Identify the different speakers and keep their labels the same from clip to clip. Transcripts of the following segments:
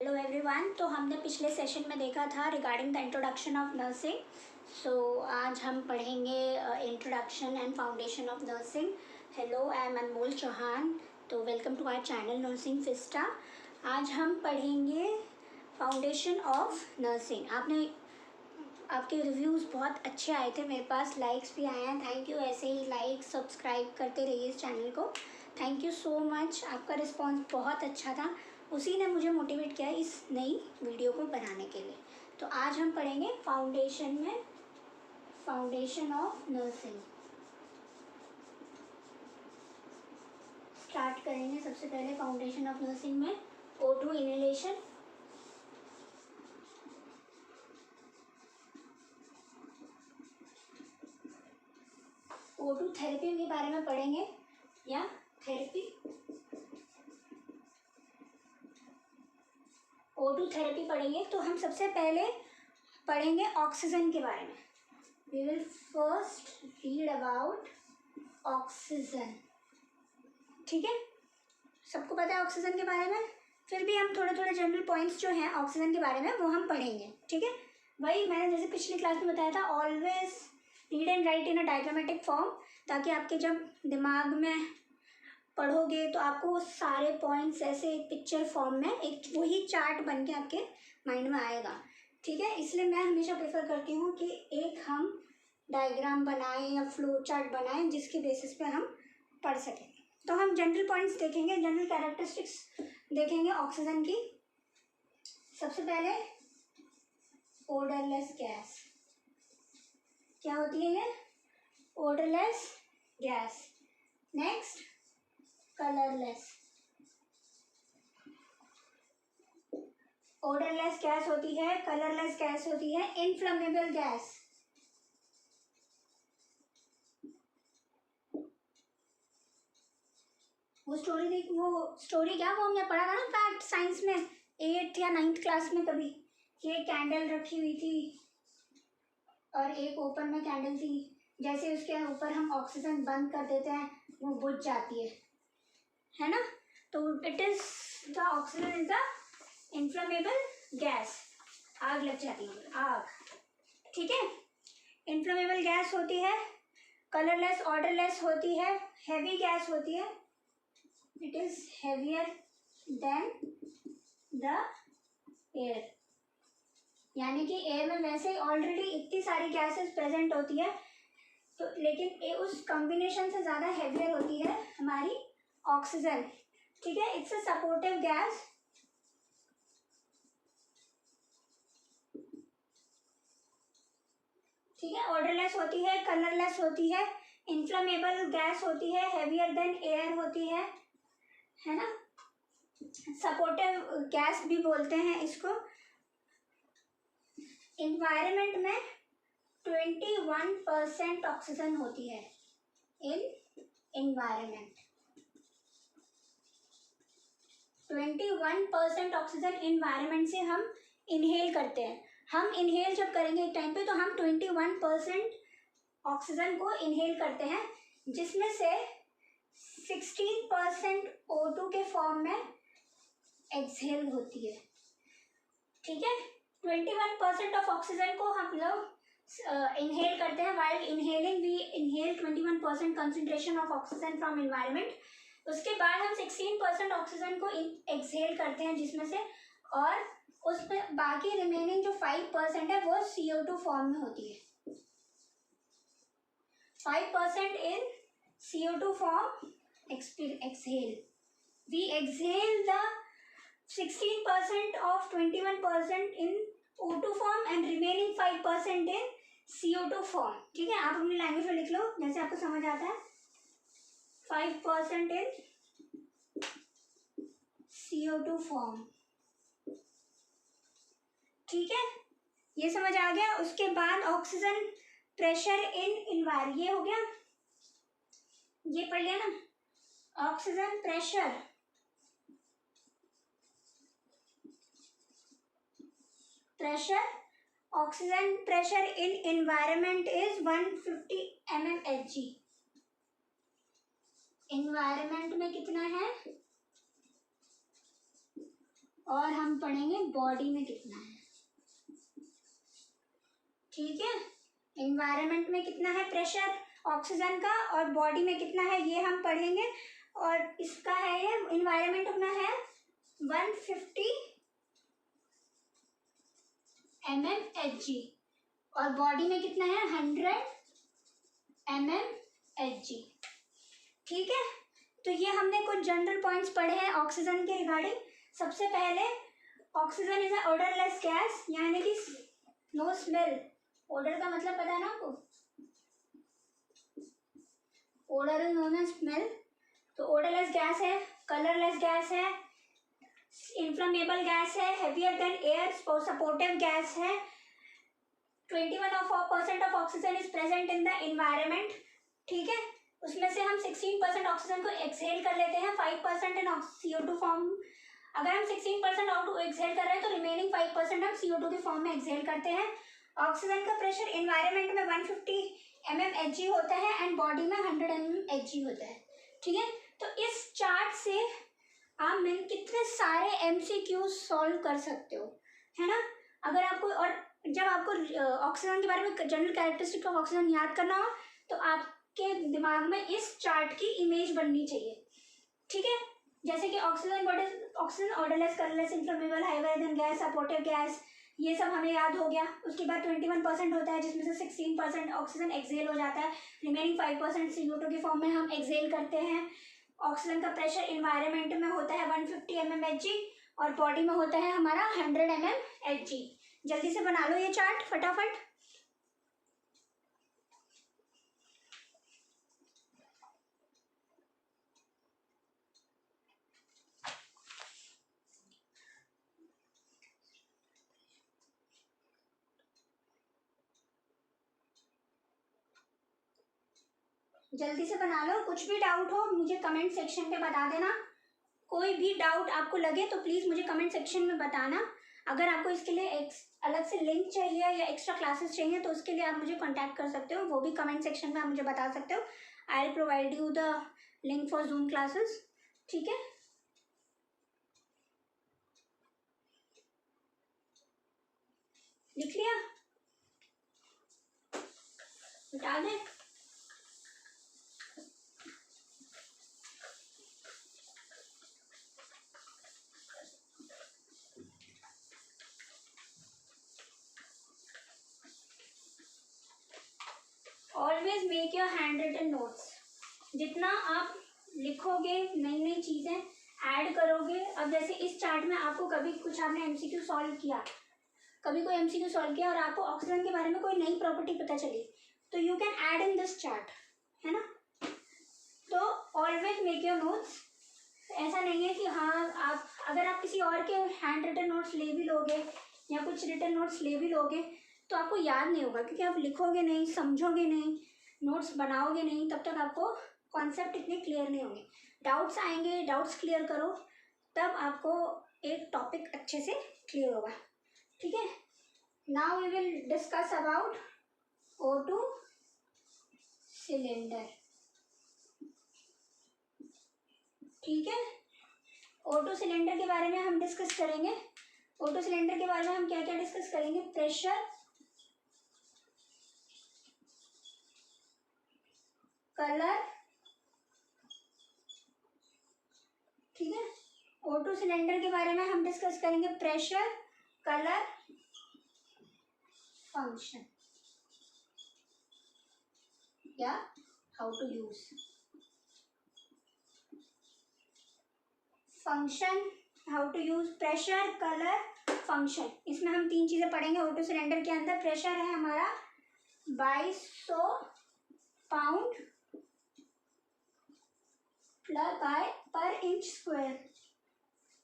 Speaker 1: Hello everyone. तो हमने पिछले सेशन में देखा था regarding the introduction of nursing. So आज हम पढ़ेंगे introduction and foundation of nursing. Hello, I am Anmol Chauhan. तो welcome to our channel Nursing Fiesta. आज हम पढ़ेंगे फाउंडेशन ऑफ नर्सिंग। आपके रिव्यूज़ बहुत अच्छे आए थे, मेरे पास लाइक्स भी आए हैं। Thank you. ऐसे ही लाइक सब्सक्राइब करते रहिए इस चैनल को। Thank you so much. आपका रिस्पांस बहुत अच्छा था, उसी ने मुझे मोटिवेट किया इस नई वीडियो को बनाने के लिए। तो आज हम पढ़ेंगे फाउंडेशन ऑफ नर्सिंग। स्टार्ट करेंगे सबसे पहले फाउंडेशन ऑफ नर्सिंग में O2 इनहेलेशन। O2 थेरेपी के बारे में पढ़ेंगे या थेरेपी O2 थेरेपी पढ़ेंगे। तो हम सबसे पहले पढ़ेंगे ऑक्सीजन के बारे में। We will first read about oxygen. ठीक है, सबको पता है ऑक्सीजन के बारे में। फिर भी हम थोड़े थोड़े जनरल पॉइंट्स जो हैं ऑक्सीजन के बारे में वो हम पढ़ेंगे। ठीक है, वही मैंने जैसे पिछली क्लास में बताया था, always read and right in a diagrammatic form, ताकि आपके जब दिमाग में पढ़ोगे तो आपको सारे पॉइंट्स ऐसे एक पिक्चर फॉर्म में एक वही चार्ट बन के आपके माइंड में आएगा। ठीक है, इसलिए मैं हमेशा प्रेफर करती हूँ कि एक हम डायग्राम बनाएं या फ्लो चार्ट बनाएं जिसके बेसिस पे हम पढ़ सकें। तो हम जनरल पॉइंट्स देखेंगे, जनरल कैरेक्टरिस्टिक्स देखेंगे ऑक्सीजन की। सबसे पहले ओडरलेस गैस। क्या होती है ये? Odourless gas. Next colourless. Odourless gas होती है, कलरलेस गैस होती है, इनफ्लेमेबल गैस। वो स्टोरी क्या, वो हमने पढ़ा था ना फैक्ट साइंस में 8th या 9th क्लास में कभी, कि एक कैंडल रखी हुई थी और एक ओपन में कैंडल थी। जैसे उसके ऊपर हम ऑक्सीजन बंद कर देते हैं वो बुझ जाती है ना। तो it is the oxygen is the inflammable gas. आग लग जाती है, आग। ठीक है, इन्फ्लेमेबल गैस होती है, कलरलेस ऑर्डरलेस होती है, हैवी गैस होती है। It is heavier than the air. यानी कि एयर में वैसे ही ऑलरेडी इतनी सारी गैसेस प्रेजेंट होती है, तो लेकिन उस कॉम्बिनेशन से ज़्यादा हेवियर होती है हमारी ऑक्सीजन। ठीक है, इट्स अ सपोर्टिव गैस। ठीक है, ऑर्डरलेस होती है, कलरलेस होती है, इन्फ्लेमेबल गैस होती है, हेवियर देन एयर होती है ना। सपोर्टिव गैस भी बोलते हैं इसको। इन्वायरमेंट में 21% ऑक्सीजन होती है इन इन्वायरमेंट। 21% ऑक्सीजन इन्वायरमेंट से हम इनहेल करते हैं। हम इनहेल जब करेंगे एक टाइम पे तो हम 21% ऑक्सीजन को इनहेल करते हैं, जिसमें से 16% O2 के फॉर्म में एक्सहेल होती है। ठीक है, 21% ऑफ ऑक्सीजन को हम लोग इनहेल करते हैं। While inhaling we inhale 21% concentration of oxygen from environment. उसके बाद हम 16% ऑक्सीजन को एक्सहेल करते हैं जिसमें से, और उसमें बाकी रिमेनिंग जो 5% है वो CO2 फॉर्म में होती है। 5% in CO2 form exhale. We exhale the 16% of 21% in O2 form and remaining 5% in CO2 form. ठीक है, आप अपनी लैंग्वेज में लिख लो जैसे आपको समझ आता है। 5% in CO2 form। ठीक है, ये समझ आ गया। उसके बाद ऑक्सीजन प्रेशर इन इन्वायरमेंट, ये हो गया, ये पढ़ लिया ना। Oxygen pressure oxygen pressure in environment is 150 mmHg। Environment में कितना है? और हम पढ़ेंगे बॉडी में कितना है। ठीक है, एनवायरनमेंट में कितना है प्रेशर ऑक्सीजन का और बॉडी में कितना है ये हम पढ़ेंगे। और इसका है ये एनवायरनमेंट अपना है 150 mmHg और बॉडी में कितना है 100 mmHg। ठीक है, तो ये हमने कुछ जनरल पॉइंट्स पढ़े हैं ऑक्सीजन के रिगार्डिंग। सबसे पहले oxygen is a odourless gas, यानी कि नो स्मेल। ओडर का मतलब पता है ना आपको, odour is known as smell. तो ओडरलेस गैस है, कलरलेस गैस है, इन्फ्लेमेबल गैस है, heavier than air, supportive gas है। 21% of oxygen is present in the environment. ठीक है, उसमें से हम 16% ऑक्सीजन को एक्सहेल कर लेते हैं, 5% इन CO2 फॉर्म। अगर हम 16% O2 एक्सहेल कर रहे हैं तो रिमेनिंग 5% हम CO2 के फॉर्म में एक्सहेल करते हैं। ऑक्सीजन का प्रेशर एनवायरनमेंट में 150 mmHg होता है एंड बॉडी में 100 mmHg होता है। ठीक है, तो इस चार्ट से आप कितने सारे MCQ सॉल्व कर सकते हो, है ना। अगर आपको, और जब आपको ऑक्सीजन के बारे में जनरल कैरेक्टरिस्टिक ऑफ ऑक्सीजन याद करना हो तो आपके दिमाग में इस चार्ट की इमेज बननी चाहिए। ठीक है, जैसे कि oxygen odourless, colourless, inflammable, heavier than gas, supportive gas, ये सब हमें याद हो गया। उसके बाद 21% होता है जिसमें से 16% ऑक्सीजन एक्सहेल हो जाता है, रिमेनिंग 5% CO2 के फॉर्म में हम एक्सहेल करते हैं। ऑक्सीजन का प्रेशर एनवायरनमेंट में होता है 150 mmHg और बॉडी में होता है हमारा 100 mmHg। जल्दी से बना लो ये चार्ट फटाफट। जल्दी से बना लो, कुछ भी डाउट हो मुझे कमेंट सेक्शन पे बता देना। कोई भी डाउट आपको लगे तो प्लीज़ मुझे कमेंट सेक्शन में बताना। अगर आपको इसके लिए अलग से लिंक चाहिए या एक्स्ट्रा क्लासेस चाहिए तो उसके लिए आप मुझे कांटेक्ट कर सकते हो, वो भी कमेंट सेक्शन में आप मुझे बता सकते हो। I will provide you the link for Zoom classes. ठीक है, लिख लिया, बता दें। Always make your hand written notes. जितना आप लिखोगे, नई नई चीज़ें ऐड करोगे। अब जैसे इस चार्ट में आपको कभी कुछ आपने MCQ सॉल्व किया, कभी कोई MCQ सॉल्व किया और आपको ऑक्सीजन के बारे में कोई नई प्रॉपर्टी पता चली तो you can add in this chart, है ना। तो ऑलवेज मेक योर नोट्स। ऐसा नहीं है कि हाँ, आप अगर आप किसी और के हैंड रिटन नोट्स ले भी लोगे या कुछ रिटन नोट्स ले भी लोगे तो आपको याद नहीं होगा, क्योंकि आप लिखोगे नहीं, समझोगे नहीं, नोट्स बनाओगे नहीं, तब तक आपको कॉन्सेप्ट इतने क्लियर नहीं होंगे। डाउट्स आएंगे, डाउट्स क्लियर करो, तब आपको एक टॉपिक अच्छे से क्लियर होगा। ठीक है, now we will discuss about O2 cylinder. ठीक है, O2 सिलेंडर के बारे में हम डिस्कस करेंगे। O2 सिलेंडर के बारे में हम क्या क्या डिस्कस करेंगे, प्रेशर, कलर। ठीक है, O2 सिलेंडर के बारे में हम डिस्कस करेंगे प्रेशर, कलर, फंक्शन या how to use. Function, how to use, pressure, colour, function. इसमें हम 3 चीजें पढ़ेंगे O2 सिलेंडर के अंदर। प्रेशर है हमारा 2200 पाउंड पर इंच स्क्वायर।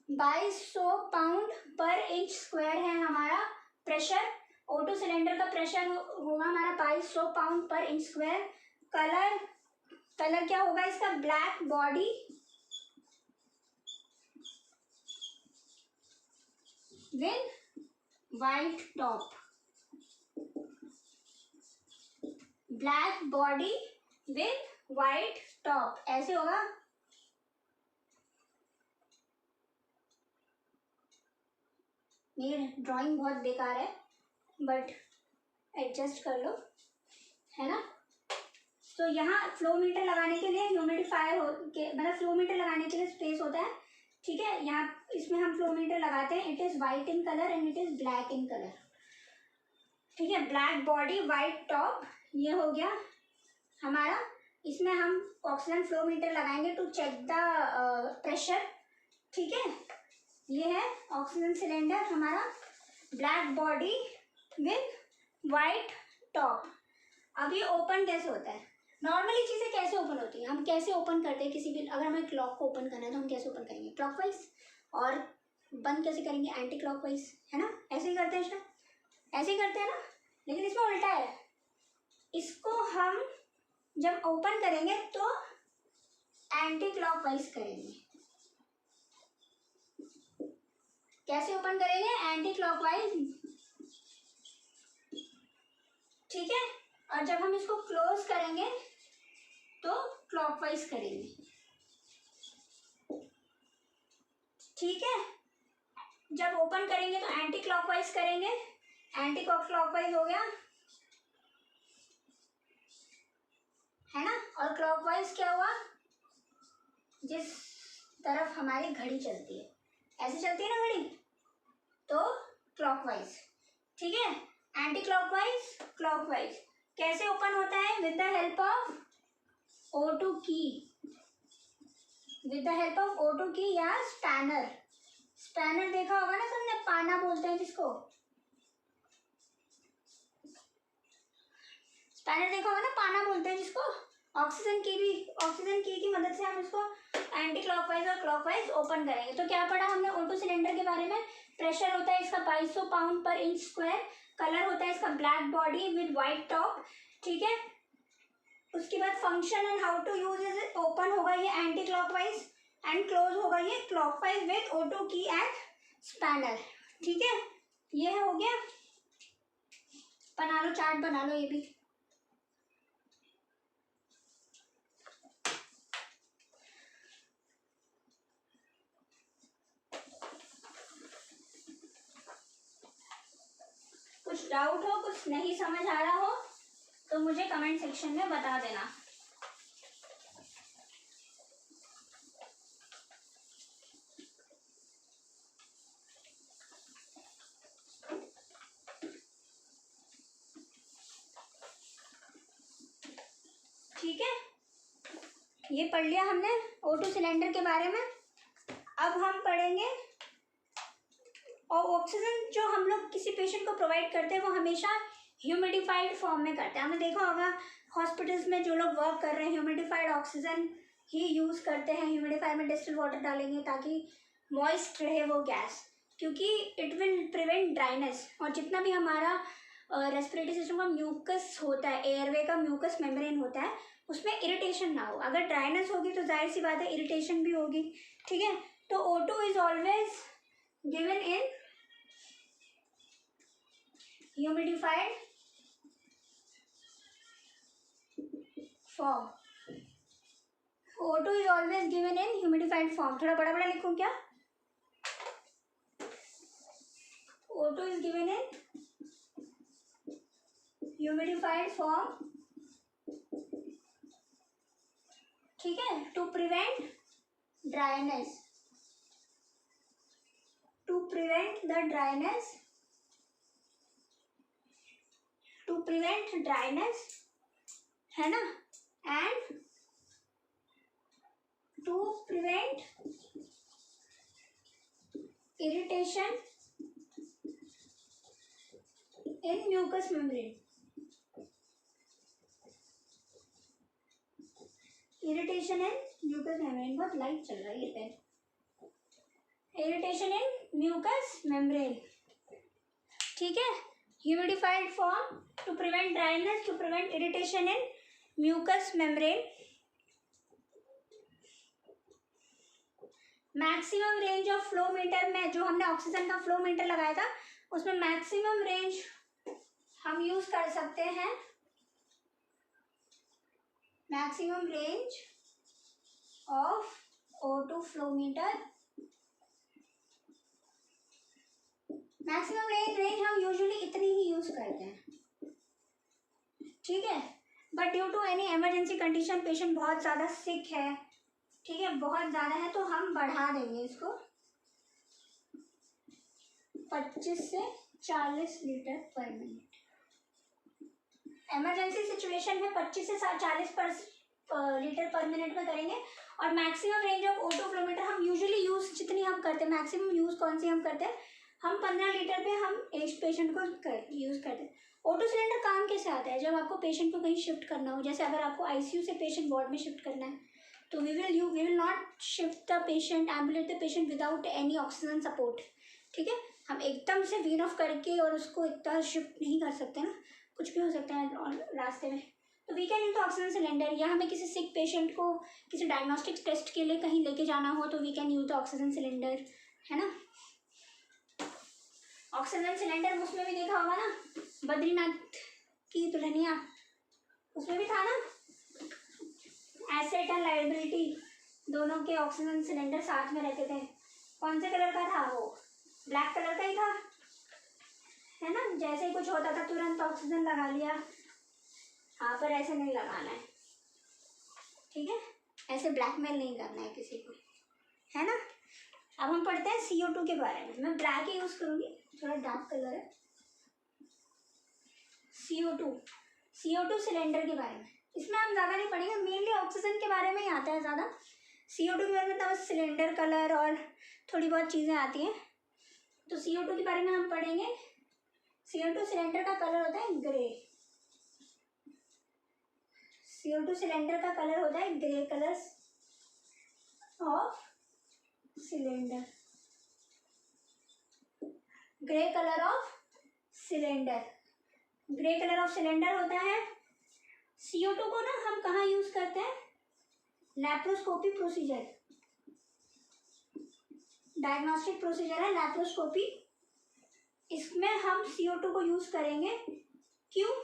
Speaker 1: 2200 पाउंड पर इंच स्क्वायर है हमारा प्रेशर। O2 सिलेंडर का प्रेशर होगा हमारा 2200 पाउंड पर इंच स्क्वायर। कलर, कलर क्या होगा इसका, black body with white top. Black body with white top, ऐसे होगा। मेरी ड्राइंग बहुत बेकार है, बट एडजस्ट कर लो, है ना। तो यहाँ फ्लो मीटर लगाने के लिए ह्यूमिडिफायर मतलब फ्लो मीटर लगाने के लिए स्पेस होता है, ठीक है। यहाँ इसमें हम फ्लो मीटर लगाते हैं। It is white in colour and it is black in colour, ठीक है। ब्लैक बॉडी वाइट टॉप, ये हो गया हमारा। इसमें हम ऑक्सीजन फ्लो मीटर लगाएंगे टू चेक द प्रेशर, ठीक है। ये है ऑक्सीजन सिलेंडर हमारा, black body with white top. अब ये ओपन कैसे होता है? नॉर्मली चीज़ें कैसे ओपन होती हैं? हम कैसे ओपन करते हैं किसी भी, अगर हमें क्लॉक को ओपन करना है तो हम कैसे ओपन करेंगे? क्लॉकवाइज। और बंद कैसे करेंगे? एंटी क्लॉकवाइज, है ना। ऐसे ही करते हैं शायद, ऐसे ही करते हैं ना। लेकिन इसमें उल्टा है, इसको हम जब ओपन करेंगे तो एंटी क्लॉकवाइज करेंगे। कैसे ओपन करेंगे? एंटी क्लॉकवाइज, ठीक है। और जब हम इसको क्लोज करेंगे तो क्लॉकवाइज करेंगे, ठीक है। जब ओपन करेंगे तो एंटी क्लॉकवाइज करेंगे, एंटी क्लॉकवाइज हो गया, है ना। और क्लॉकवाइज क्या हुआ? जिस तरफ हमारी घड़ी चलती है, ऐसे चलती है ना घड़ी, तो क्लॉकवाइज, ठीक है। Anti clockwise, clockwise. कैसे ओपन होता है? With the help of O2 की, with the help of O2 की या स्पैनर। स्पैनर देखा होगा ना सबने, पाना बोलते हैं जिसको, स्पैनर देखा होगा ना, पाना बोलते हैं जिसको। ऑक्सीजन की मदद से हम इसको एंटी क्लॉकवाइज और क्लॉकवाइज ओपन करेंगे। तो क्या पढ़ा हमने O2 सिलेंडर के बारे में? प्रेशर होता है इसका 2200 पाउंड पर इंच स्क्वायर, कलर होता है इसका black body with white top, ठीक है। उसके बाद function and how to use is, open होगा ये एंटी क्लॉकवाइज एंड क्लोज होगा ये क्लॉकवाइज विद O2 की एंड स्पैनर, ठीक है। ये हो गया, बना लो चार्ट, बना लो ये भी। कुछ डाउट हो, कुछ नहीं समझ आ रहा हो तो मुझे कमेंट सेक्शन में बता देना। ठीक है, ये पढ़ लिया हमने O2 सिलेंडर के बारे में। अब हम पढ़ेंगे, और ऑक्सीजन जो हम लोग किसी पेशेंट को प्रोवाइड करते हैं वो हमेशा ह्यूमिडिफाइड फॉर्म में करते हैं। हमने देखा होगा हॉस्पिटल्स में जो लोग वर्क कर रहे हैं ह्यूमिडिफाइड ऑक्सीजन ही यूज़ करते हैं। ह्यूमिडिफायर में डिस्टिल्ड वाटर डालेंगे ताकि मॉइस्ट रहे वो गैस, क्योंकि इट विल प्रिवेंट ड्राइनेस। और जितना भी हमारा रेस्पिरेटरी सिस्टम का म्यूकस होता है, एयरवे का म्यूकस मेम्ब्रेन होता है, उसमें इरिटेशन ना हो। अगर ड्राइनेस होगी तो जाहिर सी बात है इरिटेशन भी होगी, ठीक है। तो O2 is always given in humidified form. O2 is always given in humidified form. थोड़ा बड़ा बड़ा लिखूं क्या? O2 is given in humidified form, ठीक है, to prevent dryness, to prevent the dryness, to prevent dryness, है ना, and to prevent irritation in mucous membrane. Irritation in mucous membrane, बहुत लाइट चल रहा है ये pen. Irritation in mucous membrane, ठीक है। Humidified form to prevent dryness, to prevent irritation in mucous membrane. Maximum range of flow meter में, जो हमने ऑक्सीजन का फ्लो मीटर लगाया था उसमें मैक्सिमम रेंज हम यूज कर सकते हैं, maximum range of O2 flow meter, maximum range हम यूजुअली इतनी ही यूज़ करते हैं, ठीक है। But due to any emergency condition, patient बहुत ज़्यादा सिक है, ठीक है, बहुत ज़्यादा है, तो हम बढ़ा देंगे इसको 25 से 40 लीटर पर मिनट। इमरजेंसी सिचुएशन में 25 से 40 लीटर पर मिनट में करेंगे। और maximum range of O2 flowmeter हम यूजुअली यूज़ जितनी हम करते हैं, मैक्सिमम यूज़ कौन सी हम करते हैं, हम 15 लीटर पे हम एक पेशेंट को यूज़ करते हैं। O2 सिलेंडर काम कैसे आता है, जब आपको पेशेंट को कहीं शिफ्ट करना हो, जैसे अगर आपको ICU से पेशेंट वार्ड में शिफ्ट करना है, तो we will not shift the patient, ambulate the patient without any oxygen support, ठीक है। हम एकदम से वीन ऑफ करके और उसको इतना शिफ्ट नहीं कर सकते ना, कुछ भी हो सकता है रास्ते में, तो we can use oxygen cylinder. या हमें किसी सिक पेशेंट को किसी डायग्नोस्टिक टेस्ट के लिए कहीं लेके जाना हो, तो we can use the oxygen cylinder, है ना। ऑक्सीजन सिलेंडर उसमें भी देखा होगा ना, बद्रीनाथ की दुल्हनिया, उसमें भी था ना, एसेट एंड लायबिलिटी दोनों के ऑक्सीजन सिलेंडर साथ में रहते थे। कौन से कलर का था वो, ब्लैक कलर का ही था, है ना। जैसे ही कुछ होता था तुरंत ऑक्सीजन लगा लिया, हाँ, पर ऐसे नहीं लगाना है, ठीक है, ऐसे ब्लैकमेल नहीं करना है किसी को, है ना। अब हम पढ़ते हैं CO2 के बारे में। मैं ब्लैक ही यूज़ करूँगी, थोड़ा डार्क कलर है। CO2 सिलेंडर के बारे में इसमें हम ज़्यादा नहीं पढ़ेंगे, मेनली ऑक्सीजन के बारे में ही आता है ज़्यादा। CO2 के बारे में तो सिलेंडर कलर और थोड़ी बहुत चीज़ें आती हैं। तो CO2 के बारे में हम पढ़ेंगे। CO2 सिलेंडर का कलर होता है ग्रे। CO2 सिलेंडर का कलर होता है grey colour of cylinder, grey colour of cylinder, grey colour of cylinder होता है। CO2 को ना हम कहाँ यूज करते हैं, लैप्रोस्कोपी प्रोसीजर, डायग्नोस्टिक प्रोसीजर है लैप्रोस्कोपी, इसमें हम CO2 को यूज करेंगे। क्यों,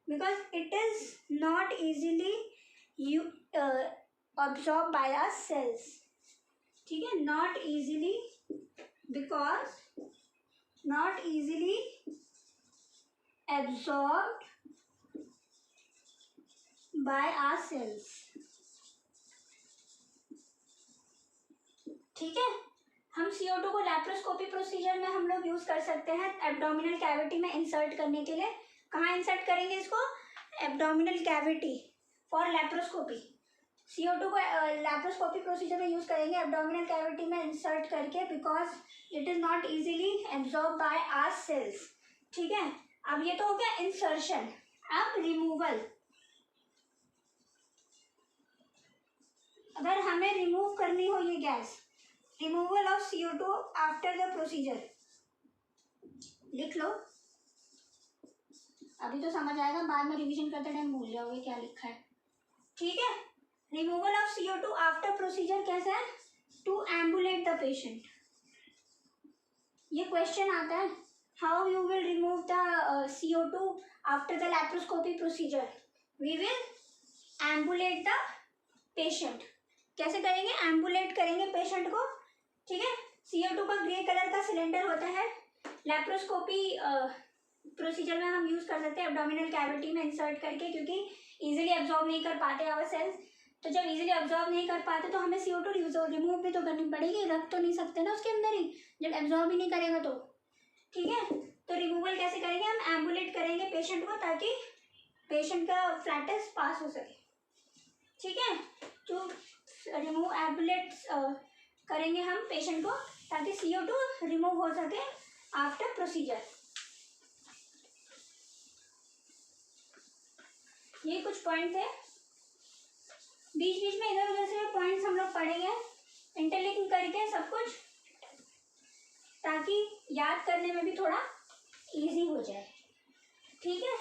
Speaker 1: because it is not easily absorb by our cells, ठीक है, not easily, because not easily absorbed by our cells, ठीक है। हम CO2 को लैप्रोस्कोपी प्रोसीजर में हम लोग यूज कर सकते हैं एब्डोमिनल कैविटी में इंसर्ट करने के लिए। कहाँ इंसर्ट करेंगे इसको, abdominal cavity for laparoscopy. CO2 को लैप्रोस्कोपी प्रोसीजर में यूज करेंगे एब्डोमिनल कैविटी में इंसर्ट करके, because it is not easily absorb by our cells, ठीक है। अब ये तो हो गया इंसर्शन। अब रिमूवल, अगर हमें रिमूव करनी हो ये gas, removal of CO2 after the procedure, लिख लो, अभी तो समझ आएगा, बाद में रिवीजन करते टाइम भूल जाओगे क्या लिखा है, ठीक है। Removal of CO2 after procedure कैसे है, टू एम्बुलेट द पेशेंट। ये क्वेश्चन आता है, how you will remove the CO2 after the laparoscopy procedure, we will ambulate the patient. कैसे करेंगे, एम्बुलेट करेंगे पेशेंट को, ठीक है। CO2 का ग्रे कलर का सिलेंडर होता है, लैप्रोस्कोपी प्रोसीजर में हम यूज कर सकते हैं एब्डोमिनल कैविटी में इंसर्ट करके, क्योंकि इजीली एब्जॉर्ब नहीं कर पाते आवर सेल्स। तो जब इजीली एब्जॉर्ब नहीं कर पाते तो हमें CO2 रिमूव भी तो करनी पड़ेगी, रख तो नहीं सकते ना उसके अंदर ही, जब एब्जॉर्ब ही नहीं करेगा तो, ठीक है। तो रिमूवल कैसे करेंगे, हम एम्बुलेट करेंगे पेशेंट को, ताकि पेशेंट का फ्लैटस पास हो सके, ठीक है। तो रिमूव एम्बुलेट करेंगे हम पेशेंट को, ताकि CO2 रिमूव हो सके आफ्टर प्रोसीजर। ये कुछ पॉइंट थे, बीच बीच में इधर उधर से पॉइंट्स हम लोग पढ़ेंगे इंटरलिंक करके सब कुछ, ताकि याद करने में भी थोड़ा इजी हो जाए, ठीक है,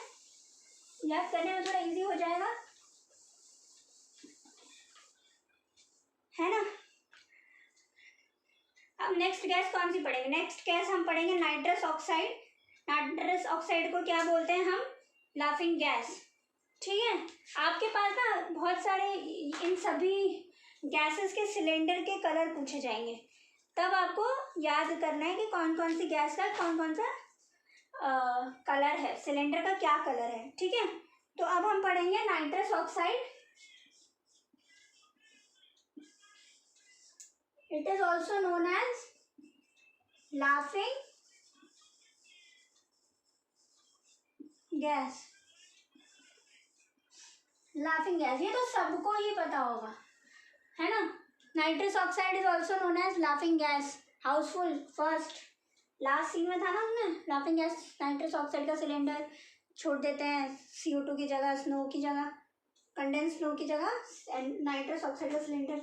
Speaker 1: याद करने में थोड़ा इजी हो जाएगा, है ना। अब नेक्स्ट गैस कौन सी पढ़ेंगे, नेक्स्ट गैस हम पढ़ेंगे नाइट्रस ऑक्साइड। नाइट्रस ऑक्साइड को क्या बोलते हैं हम, लाफिंग गैस, ठीक है। आपके पास ना बहुत सारे इन सभी गैसेस के सिलेंडर के कलर पूछे जाएंगे, तब आपको याद करना है कि कौन कौन सी गैस का कौन कौन सा कलर है, सिलेंडर का क्या कलर है। ठीक है, तो अब हम पढ़ेंगे nitrous oxide. It is also known as laughing gas. Laughing gas ये तो सबको ही पता होगा, है ना। Nitrous oxide is also known as laughing gas. Housefull first last scene में था ना हमने, लाफिंग गैस नाइट्रस ऑक्साइड का सिलेंडर छोड़ देते हैं CO2 की जगह, स्नो की जगह, कंडेंस स्नो की जगह, एंड नाइट्रस ऑक्साइड का सिलेंडर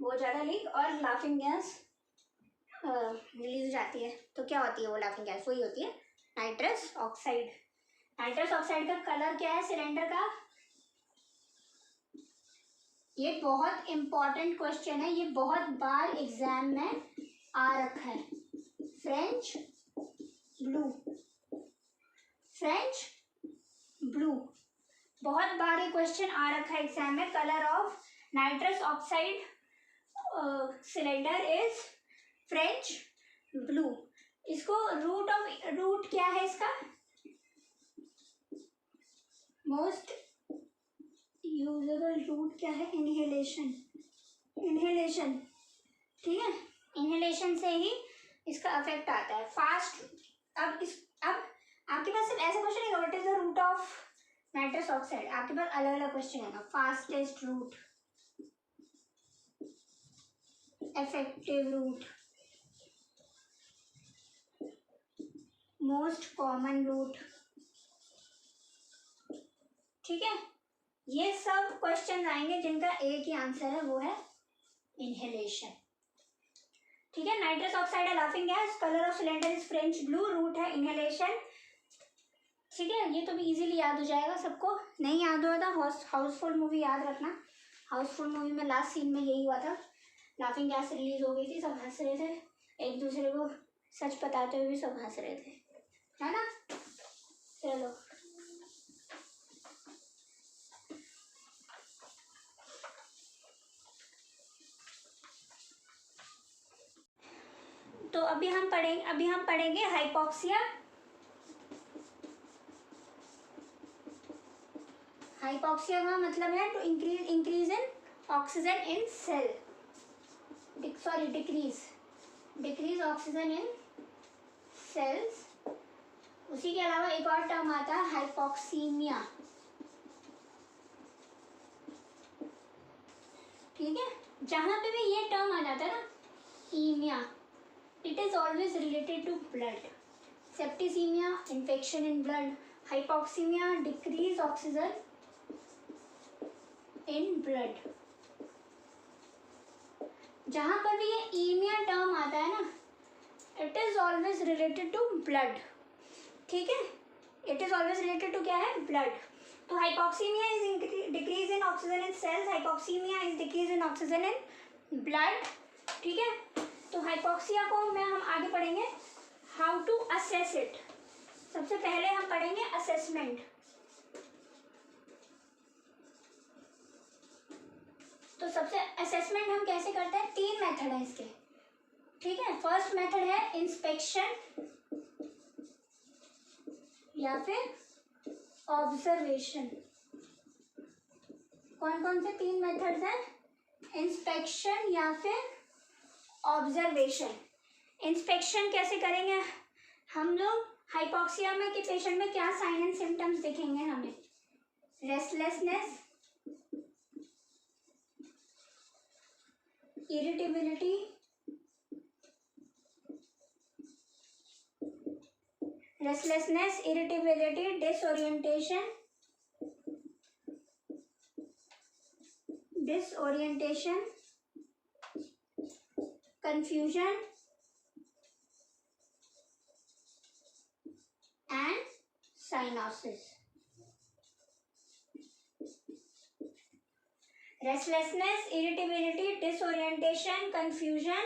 Speaker 1: वो ज़्यादा लीक और लाफिंग गैस रिलीज हो जाती है। तो क्या होती है वो लाफिंग गैस? वही होती है नाइट्रस ऑक्साइड। नाइट्रस ऑक्साइड का कलर क्या है सिलेंडर का? ये बहुत इंपॉर्टेंट क्वेश्चन है, ये बहुत बार एग्जाम में आ रखा है। फ्रेंच ब्लू, फ्रेंच ब्लू, बहुत बार ये क्वेश्चन आ रखा है एग्जाम में। Colour of nitrous oxide cylinder is French blue. इसको रूट क्या है इसका? मोस्ट यूजेबल रूट क्या है? Inhalation, inhalation. ठीक है, इनहेलेशन से ही इसका अफेक्ट आता है फास्ट। अब आपके पास सिर्फ ऐसा क्वेश्चन है, what is the route of nitrous oxide? आपके पास अलग अलग क्वेश्चन है। Fastest route, effective route, most common route. ठीक है, ये सब क्वेश्चन आएंगे जिनका एक ही आंसर है, वो है इनहेलेशन। ठीक है, नाइट्रस ऑक्साइड है laughing gas, colour of cylinder is French blue, route है इनहेलेशन। ठीक है, ये तो भी इजीली याद हो जाएगा सबको। नहीं याद हुआ था, हाउसफुल मूवी याद रखना। हाउसफुल मूवी में लास्ट सीन में यही हुआ था, लाफिंग गैस रिलीज हो गई थी, सब हंस रहे थे, एक दूसरे को सच बताते हुए भी सब हंस रहे थे, है ना। चलो तो अभी हम पढ़ेंगे हाइपोक्सिया। हाइपोक्सिया का मतलब है to increase in oxygen in cell, decrease oxygen in cells. उसी के अलावा एक और टर्म आता है हाइपोक्सीमिया। ठीक है, जहां पे भी ये टर्म आ जाता है ना, ईमिया, it is always related to blood. Septicemia, infection in blood. Hypoxemia, decrease oxygen in blood. जहाँ पर भी ये ईमिया टर्म आता है ना, it is always related to blood. ठीक है, it is always related to क्या है? blood. तो hypoxemia is decrease in oxygen in cells. Hypoxemia is decrease in oxygen in blood. ठीक है, तो हाइपोक्सिया को हम आगे पढ़ेंगे हाउ टू असेस इट। सबसे पहले हम पढ़ेंगे असेसमेंट। तो सबसे असेसमेंट हम कैसे करते हैं? 3 मेथड है इसके। ठीक है, फर्स्ट मेथड है इंस्पेक्शन या फिर ऑब्जर्वेशन। कौन कौन से 3 मेथड्स हैं? इंस्पेक्शन या फिर ऑब्जर्वेशन। इंस्पेक्शन कैसे करेंगे हम लोग? हाइपोक्सिया में के पेशेंट में क्या साइन एंड सिम्टम्स दिखेंगे हमें? Restlessness, irritability, disorientation, confusion and cyanosis. Restlessness, irritability, disorientation, confusion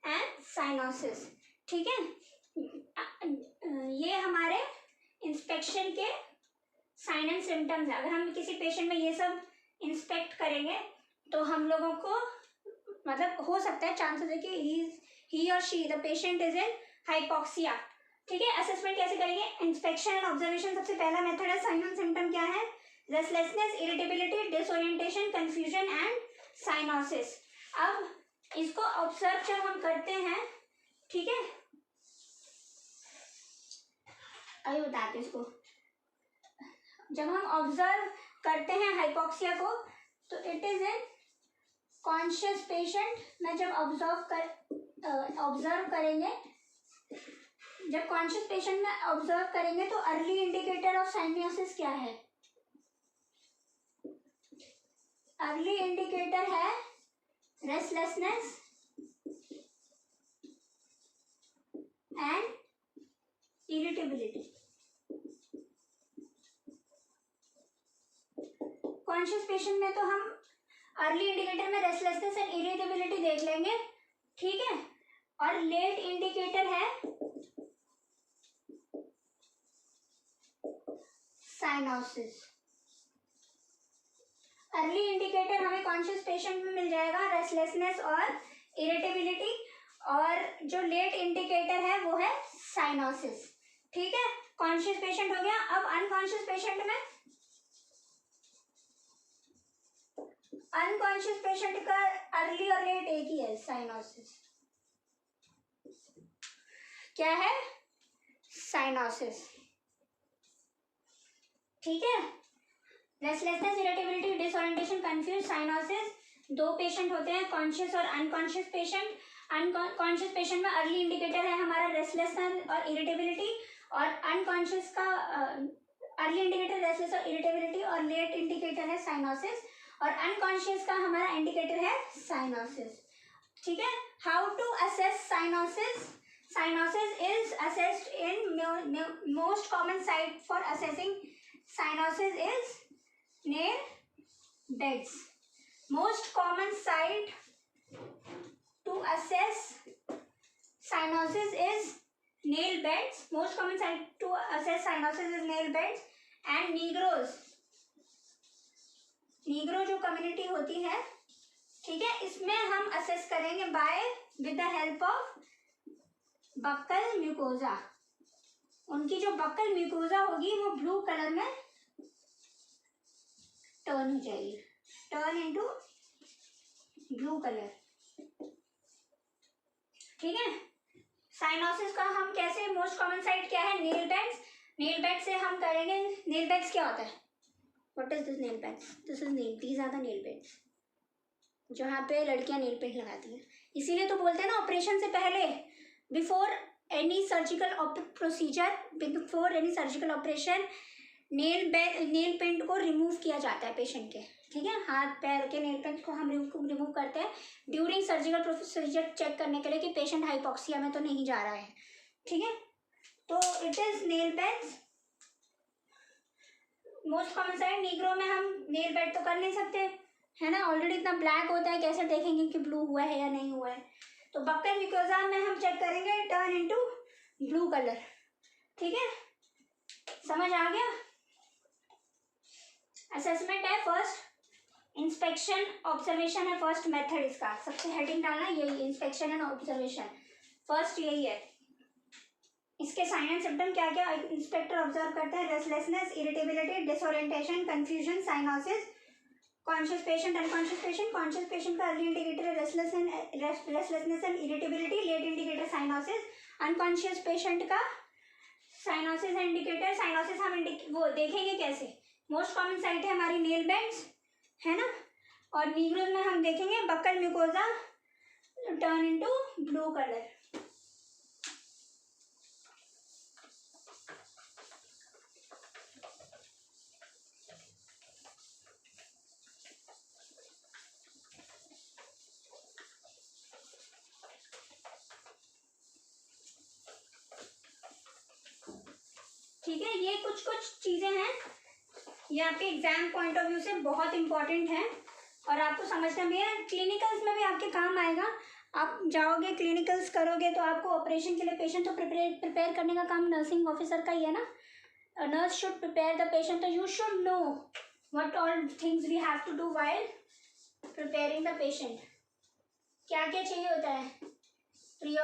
Speaker 1: and cyanosis. ठीक है, ये हमारे इंस्पेक्शन के साइन एंड सिम्टम्स है। अगर हम किसी पेशेंट में ये सब इंस्पेक्ट करेंगे तो हम लोगों को मतलब हो सकता है, चांसेस है कि ही और she the patient is in hypoxia. ठीक है, असेसमेंट कैसे करेंगे? इंस्पेक्शन एंड ऑब्जर्वेशन सबसे पहला मेथड है। साइन एंड सिम्टम क्या है? Restlessness, irritability, disorientation, confusion and cyanosis. अब इसको ऑब्जर्व जब हम करते हैं, ठीक है, अभी बताते इसको। जब हम ऑब्जर्व करते हैं हाइपोक्सिया को, तो it is in conscious patient में। जब ऑब्जर्व करेंगे, जब कॉन्शियस पेशेंट में ऑब्जर्व करेंगे तो अर्ली इंडिकेटर ऑफ साइनोसिस क्या है? अर्ली इंडिकेटर है restlessness and irritability. Conscious patient में तो हम अर्ली इंडिकेटर में रेस्टलेसनेस एंड इरिटेबिलिटी देख लेंगे, ठीक है। और लेट इंडिकेटर है साइनोसिस। अर्ली इंडिकेटर हमें कॉन्शियस पेशेंट में मिल जाएगा रेस्टलेसनेस और इरिटेबिलिटी, और जो लेट इंडिकेटर है वो है साइनोसिस। ठीक है, कॉन्शियस पेशेंट हो गया। अब अनकॉन्शियस पेशेंट में, अनकॉन्शियस पेशेंट का अर्ली और लेट एक ही है, साइनोसिस। क्या है? साइनोसिस। ठीक है, restlessness, irritability, disorientation, confuse, cyanosis. दो पेशेंट होते हैं, कॉन्शियस और अनकॉन्शियस पेशेंट। अनकॉन्शियस पेशेंट में अर्ली इंडिकेटर है हमारा रेस्टलेसनेस और इरिटेबिलिटी, और अनकॉन्शियस का अर्ली इंडिकेटर रेस्टलेस और इरिटेबिलिटी, और लेट इंडिकेटर है साइनोसिस, और अनकॉन्शियस का हमारा इंडिकेटर है साइनोसिस। ठीक है, how to assess cyanosis? Cyanosis is assessed in most common site for assessing cyanosis is nail beds. Most common site to assess cyanosis is nail beds. Most common site to assess cyanosis is nail beds and Negroes. Negro जो community होती है, ठीक है, इसमें हम assess करेंगे by with the help of buccal mucosa. उनकी जो बक्कल म्यूकोजा होगी वो ब्लू कलर में टर्न हो जाएगी, टर्न इनटू ब्लू कलर। ठीक है, साइनोसिस का हम कैसे, मोस्ट कॉमन साइट क्या है? Nail beds. नेल बेड से हम करेंगे, नेल बेड्स क्या होता है? What is this nail beds? This is nail, these are the nail beds, जहाँ पे लड़कियां नेल पेंट लगाती हैं। इसीलिए तो बोलते हैं ना, ऑपरेशन से पहले, before any surgical procedure, before any surgical operation, nail paint को रिमूव किया जाता है पेशेंट के। ठीक है, हाथ पैर के नेल पेंट को हम रिमूव करते हैं ड्यूरिंग सर्जिकल प्रोसीजर, चेक करने के लिए कि पेशेंट हाइपोक्सिया में तो नहीं जा रहा है। ठीक है, तो it is nail paints most common side. Negro में हम नेल बेड तो कर नहीं सकते, है ना, ऑलरेडी इतना ब्लैक होता है, कैसे देखेंगे कि ब्लू हुआ है या नहीं हुआ है? तो बक्कल म्यूकोजा में हम चेक करेंगे टर्न इनटू ब्लू कलर। ठीक है, समझ आ गया? असेसमेंट है फर्स्ट, इंस्पेक्शन ऑब्जर्वेशन है फर्स्ट मेथड। इसका सबसे हेडिंग डालना यही, इंस्पेक्शन एंड ऑब्जर्वेशन, फर्स्ट यही है। इसके साइन एंड सिम्टम क्या क्या इंस्पेक्टर ऑब्जर्व करते हैं? Restlessness, irritability, disorientation, confusion, cyanosis. Conscious patient, unconscious patient. Conscious patient का अर्ली इंडिकेटर है restlessness and irritability, late indicator cyanosis. Unconscious patient का साइनोसिस इंडिकेटर, साइनोसिस हम वो देखेंगे कैसे? मोस्ट कॉमन साइट है हमारी नेल बेड्स, है ना, और नीग्रोज में हम देखेंगे buccal mucosa turn into blue colour. ठीक है, ये कुछ चीजें हैं, ये आपके एग्जाम पॉइंट ऑफ व्यू से बहुत इंपॉर्टेंट है और आपको समझना भी है। क्लिनिकल्स में भी आपके काम आएगा। आप जाओगे क्लिनिकल्स करोगे तो आपको ऑपरेशन के लिए पेशेंट तो प्रिपेयर करने का काम नर्सिंग ऑफिसर का ही है ना। Nurse should prepare the patient, तो you should know what all things we have to do while preparing the patient. क्या क्या चाहिए होता है प्री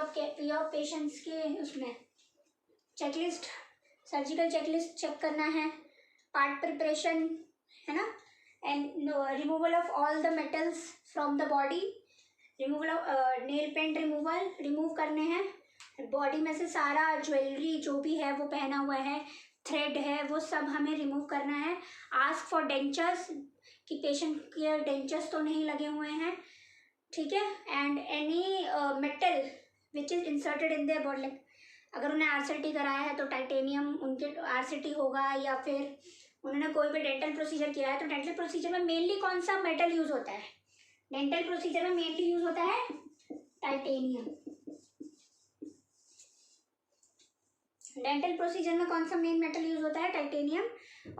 Speaker 1: ऑप पेशेंट्स के उसमें? चेकलिस्ट, सर्जिकल चेकलिस्ट चेक करना है, पार्ट प्रिपरेशन है ना, and removal of all the metals from the body, removal of nail paint remove करने हैं, बॉडी में से सारा ज्वेलरी जो भी है वो पहना हुआ है, थ्रेड है, वो सब हमें रिमूव करना है। आस्क फॉर डेंचर्स कि पेशेंट के डेंचर्स तो नहीं लगे हुए हैं, ठीक है। And any metal which is inserted in their body, अगर उन्हें आरसीटी कराया है तो टाइटेनियम उनके आरसीटी होगा, या फिर उन्होंने कोई भी डेंटल प्रोसीजर किया है तो डेंटल प्रोसीजर में मेनली कौन सा मेटल यूज़ होता है? डेंटल प्रोसीजर में मेनली यूज़ होता है टाइटेनियम। डेंटल प्रोसीजर में कौन सा मेन मेटल यूज़ होता है? टाइटेनियम।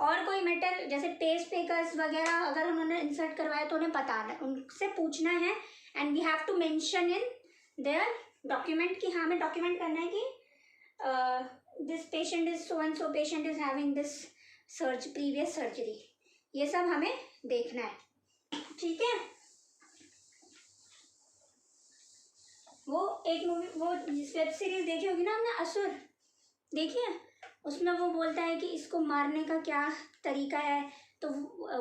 Speaker 1: और कोई मेटल जैसे पेस पेकर्स वगैरह अगर उन्होंने इंसर्ट करवाया तो उन्हें बताना, उनसे पूछना है, and we have to mention in their document कि हाँ हमें डॉक्यूमेंट करना है कि this patient is so and so patient is having this previous surgery, ये सब हमें देखना है, ठीक है। वो एक मूवी, वो वेब सीरीज देखी होगी ना हमने, असुर, देखिए, उसमें वो बोलता है कि इसको मारने का क्या तरीका है, तो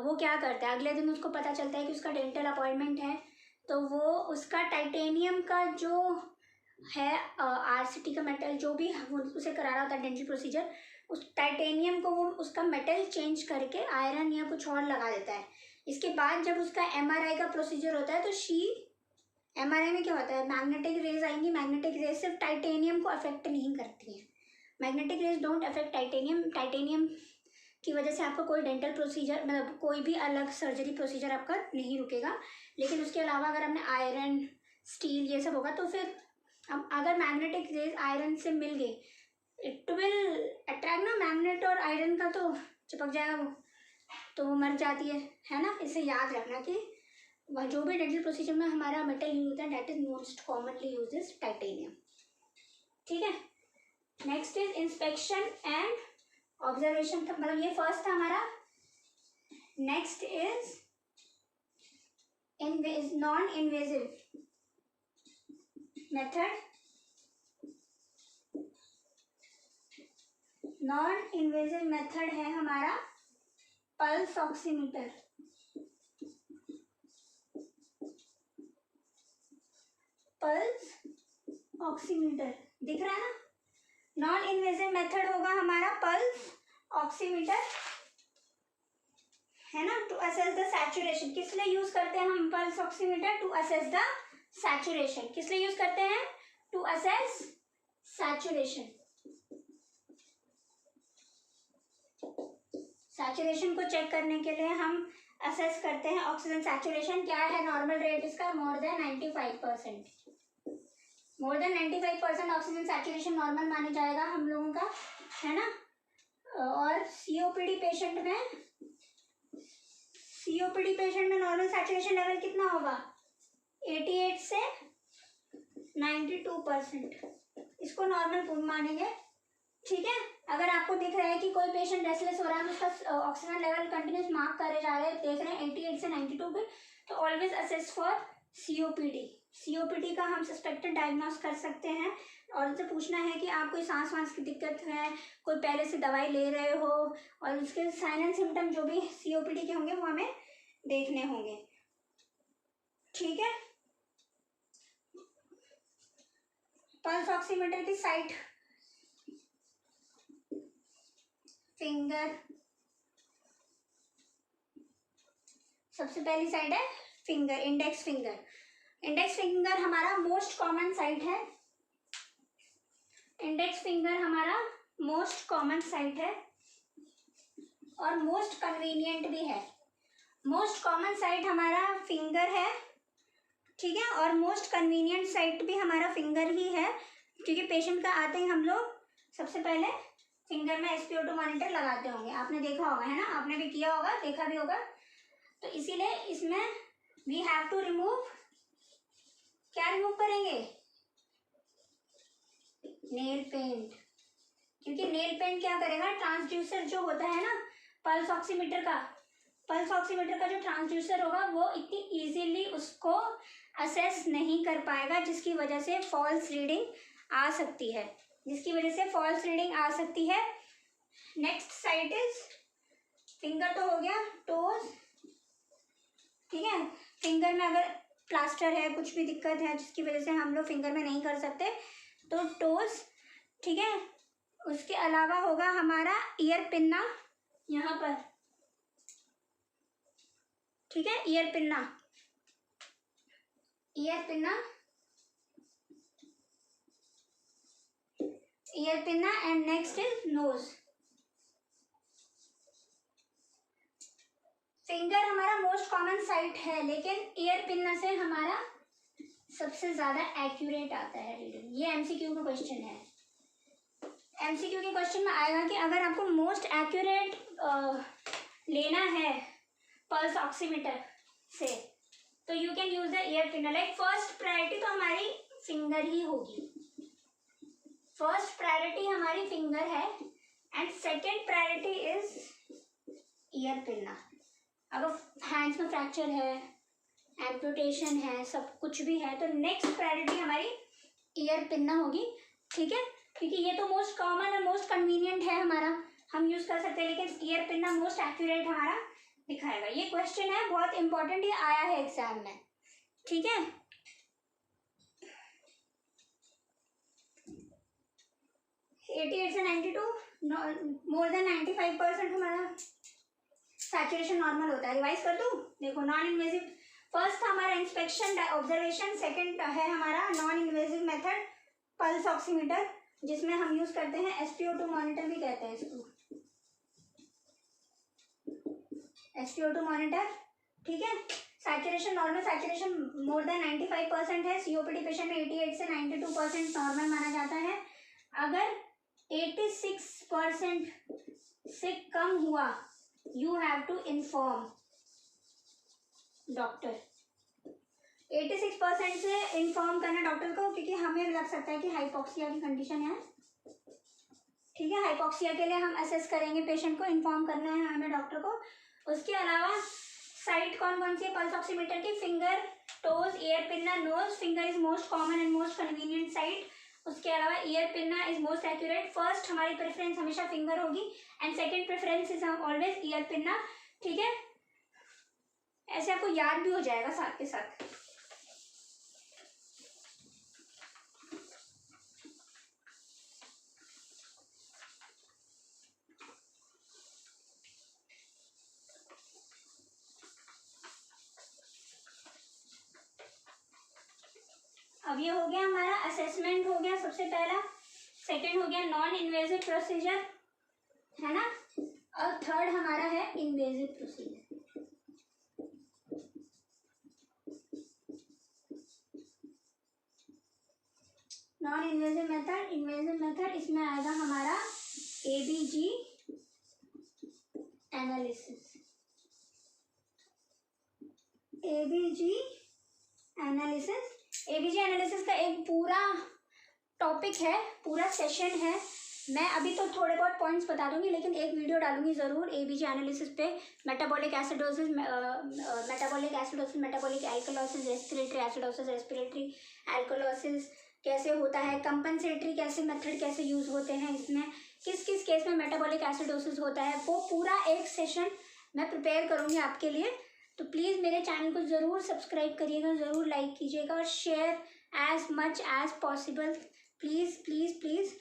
Speaker 1: वो क्या करता है, अगले दिन उसको पता चलता है कि उसका डेंटल अपॉइंटमेंट है, तो वो उसका टाइटेनियम का जो है आरसीटी का मेटल जो भी वो उसे करा रहा होता है डेंटल प्रोसीजर, उस टाइटेनियम को वो उसका मेटल चेंज करके आयरन या कुछ और लगा देता है। इसके बाद जब उसका एमआरआई का प्रोसीजर होता है तो एमआरआई में क्या होता है, मैग्नेटिक रेज आएंगी, मैग्नेटिक रेज सिर्फ टाइटेनियम को अफेक्ट नहीं करती है, magnetic rays don't affect titanium, titanium की वजह से आपका कोई डेंटल प्रोसीजर मतलब कोई भी अलग सर्जरी प्रोसीजर आपका नहीं रुकेगा। लेकिन उसके अलावा अगर हमने आयरन स्टील ये सब होगा तो फिर अब अगर मैग्नेटिक रेज आयरन से मिल गई, इट विल अट्रैक्ट ना, मैग्नेट और आयरन का तो चिपक जाएगा वो, तो वो मर जाती है ना। इसे याद रखना कि जो भी डेंटल प्रोसीजर में हमारा मेटल यूज होता है that is most commonly use is titanium, ठीक है। Next is inspection and observation, मतलब ये फर्स्ट था हमारा। Next is non invasive method, non invasive method है हमारा पल्स ऑक्सीमीटर, पल्स ऑक्सीमीटर दिख रहा है ना। नॉन इन्वेजिव मेथड होगा हमारा पल्स ऑक्सीमीटर, है ना, टू असेस द सैचुरेशन। किस लिए यूज करते हैं हम pulse oximeter? To assess the saturation. किस लिए यूज करते हैं? To assess saturation. सैचुरेशन को चेक करने के लिए हम असेस करते हैं ऑक्सीजन सैचुरेशन। क्या है नॉर्मल रेट इसका? More than 95%। More than 95% oxygen saturation normal माने जाएगा हम लोगों का, है ना। और सीओपीडी पेशेंट में नॉर्मल सैचुरेशन लेवल कितना होगा? 88 से 92%। इसको नॉर्मल मानेंगे, ठीक है। अगर आपको दिख रहा है कि कोई पेशेंट रेस्टलेस हो रहा है, उसका ऑक्सीजन लेवल कंटिन्यूस मार्क करे जा रहे हैं, देख रहे हैं 88 से 92 पे, तो always assess for COPD. COPD का हम सस्पेक्टेड डायग्नोस कर सकते हैं। और उनसे पूछना है कि आप कोई सांस वांस की दिक्कत है, कोई पहले से दवाई ले रहे हो, और उसके साइन एंड सिम्टम जो भी सीओपीडी के होंगे वो हमें देखने होंगे, ठीक है। पल्स ऑक्सीमीटर की साइट फिंगर, सबसे पहली साइड है finger, index finger. Index finger हमारा मोस्ट कॉमन साइट है। इंडेक्स फिंगर हमारा मोस्ट कॉमन साइट है और मोस्ट कन्वीनियंट भी है। मोस्ट कॉमन साइट हमारा फिंगर है, ठीक है, और मोस्ट कन्वीनियंट साइट भी हमारा फिंगर ही है, क्योंकि पेशेंट का आते ही हम लोग सबसे पहले फिंगर में SpO2 मॉनिटर लगाते होंगे, आपने देखा होगा, है ना, आपने भी किया होगा, देखा भी होगा। तो इसीलिए इसमें वी हैव टू रिमूव, क्या रिमूव करेंगे? नेल पेंट, क्योंकि नेल पेंट क्या करेगा, ट्रांसड्यूसर जो होता है ना पल्स ऑक्सीमीटर का जो ट्रांसड्यूसर होगा वो इतनी इजीली उसको असेस नहीं कर पाएगा, जिसकी वजह से फॉल्स रीडिंग आ सकती है, नेक्स्ट साइट इज फिंगर तो हो गया, टोज, ठीक है। फिंगर में अगर प्लास्टर है, कुछ भी दिक्कत है जिसकी वजह से हम लोग फिंगर में नहीं कर सकते, तो टोज, ठीक है। उसके अलावा होगा हमारा ईयर पिन्ना यहाँ पर, ठीक है, ear pinna and next is nose. Finger हमारा मोस्ट कॉमन साइट है, लेकिन ईयर पिन्ना से हमारा सबसे ज्यादा एक्यूरेट आता है रीडिंग। ये एमसीक्यू का क्वेश्चन है। एमसीक्यू के क्वेश्चन में आएगा कि अगर आपको मोस्ट एक्यूरेट लेना है पल्स ऑक्सीमीटर से, तो you can use the year paneer. Like first priority तो हमारी फिंगर ही होगी, फर्स्ट प्रायोरिटी हमारी फिंगर है and second priority is ear pinna. अगर हैंड्स में फ्रैक्चर है, एम्पुटेशन है, सब कुछ भी है, तो नेक्स्ट प्रायोरिटी हमारी ईयर पिन्ना होगी, ठीक है। क्योंकि ये तो मोस्ट कॉमन और मोस्ट कन्वीनियंट है हमारा, हम यूज कर सकते हैं, लेकिन ईयर पिन्ना मोस्ट एक्यूरेट हमारा दिखाएगा। ये क्वेश्चन है बहुत इंपॉर्टेंट, ये आया है एग्जाम में, ठीक है। एटी 88 से 92, मोर देन 95% हमारा सैचुरेशन नॉर्मल होता है। रिवाइज कर दूं, देखो नॉन इन्वेजिव फर्स्ट हमारा इंस्पेक्शन ऑब्जर्वेशन, सेकंड है हमारा non invasive method pulse oximeter, जिसमें हम यूज करते हैं SpO2 मॉनिटर भी कहते हैं इसको, SpO2 मॉनिटर, ठीक है। Saturation normal saturation more than 95% है। COPD पेशेंट में 88 से 92% नॉर्मल माना जाता है। अगर 86% से कम हुआ, you have to inform doctor. 86% से इन्फॉर्म करना डॉक्टर को, क्योंकि हमें लग सकता है कि हाइपोक्सिया की कंडीशन है, ठीक है। हाइपोक्सिया के लिए हम असेस करेंगे पेशेंट को, इन्फॉर्म करना है हमें डॉक्टर को। उसके अलावा साइट कौन कौन सी है पल्स ऑक्सीमीटर की? Finger, toes, ear pinna, nose. Finger is most common and most convenient site. उसके अलावा ear pinna is most accurate. First हमारी प्रेफरेंस हमेशा फिंगर होगी and second preference is always ear pinna, ठीक है। ऐसे आपको याद भी हो जाएगा साथ के साथ। अब ये हो गया हमारा असेसमेंट, हो गया सबसे पहला। सेकंड हो गया नॉन इन्वेजिव प्रोसीजर, है ना। और थर्ड हमारा है invasive procedure. Non invasive method, invasive method, इसमें आएगा हमारा ABG एनालिसिस। ABG एनालिसिस का एक पूरा टॉपिक है, पूरा सेशन है। मैं अभी तो थोड़े बहुत पॉइंट्स बता दूंगी, लेकिन एक वीडियो डालूंगी ज़रूर ABG एनालिसिस पे। Metabolic acidosis, metabolic alkalosis, respiratory acidosis, respiratory alkalosis कैसे होता है, कंपनसेटरी कैसे मेथड कैसे यूज़ होते हैं, इसमें किस किस केस में मेटाबॉलिक एसिडोसिस होता है, वो पूरा एक सेशन मैं प्रिपेयर करूँगी आपके लिए। तो प्लीज़ मेरे चैनल को ज़रूर सब्सक्राइब करिएगा, ज़रूर लाइक कीजिएगा और share as much as possible, please please please,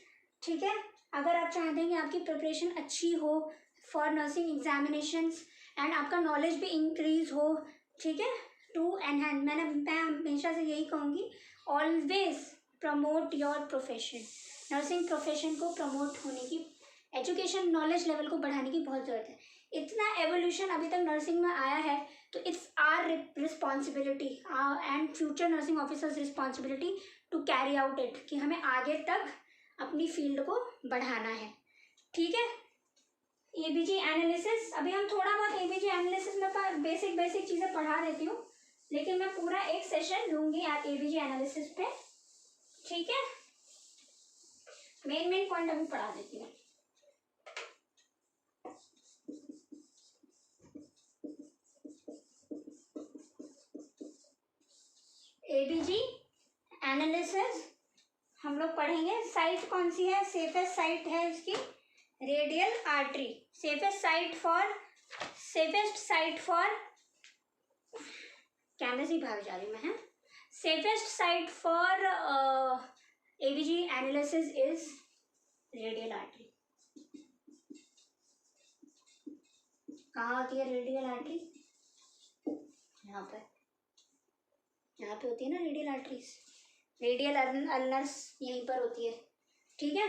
Speaker 1: ठीक है। अगर आप चाहते हैं कि आपकी प्रिपरेशन अच्छी हो फॉर नर्सिंग एग्जामिनेशंस एंड आपका नॉलेज भी इंक्रीज हो, ठीक है, टू एनहांस, मैं हमेशा से यही कहूँगी, always promote your profession. Nursing profession को प्रमोट होने की, एजुकेशन नॉलेज लेवल को बढ़ाने की बहुत ज़रूरत है। इतना एवोल्यूशन अभी तक नर्सिंग में आया है, तो it's our responsibility and future nursing officers responsibility to carry out it, कि हमें आगे तक अपनी फील्ड को बढ़ाना है, ठीक है। ABG एनालिसिस, अभी हम थोड़ा बहुत ABG एनालिसिस में बेसिक चीज़ें पढ़ा देती हूँ, लेकिन मैं पूरा एक सेशन लूँगी ABG एनालिसिस पे, ठीक है। मेन पॉइंट अभी पढ़ा देती हूँ। एबीजी एनालिसिस हम लोग पढ़ेंगे। साइट कौन सी है, सेफेस्ट साइट है इसकी radial artery. Safest site for कैमरे से भाग जा रही हूँ मैं, है। Safest site for ABG analysis is radial artery. कहाँ होती है रेडियल आर्टरी? यहाँ पे होती है ना रेडियल आर्टरीज। रेडियल अल्नर्स यहीं पर होती है, ठीक है।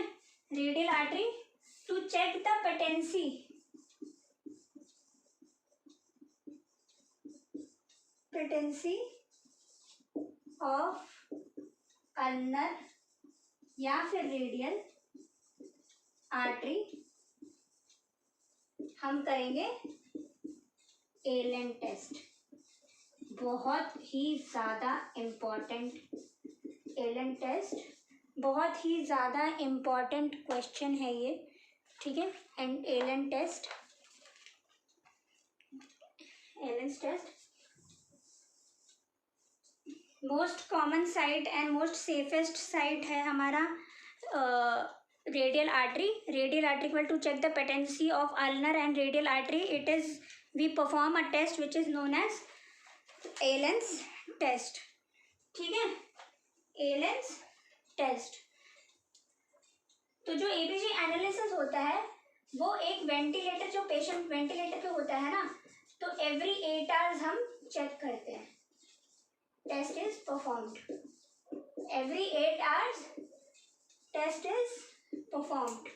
Speaker 1: Radial artery to check the patency of ulnar या फिर रेडियल आर्टरी हम करेंगे एलन टेस्ट। बहुत ही ज़्यादा इम्पॉर्टेंट एलन टेस्ट, बहुत ही ज़्यादा इम्पॉर्टेंट क्वेश्चन है ये, ठीक है। And Allen test most common site and most safest site है हमारा radial artery. Radial artery equal to check the patency of ulnar and radial artery, it is we perform a test which is known as Allen's test, ठीक है। Allen's test. तो जो ABG analysis होता है वो एक वेंटिलेटर, जो patient ventilator पे होता है ना, तो एवरी 8 आवर्स हम चेक करते हैं। Test is performed every 8 hours, test is performed.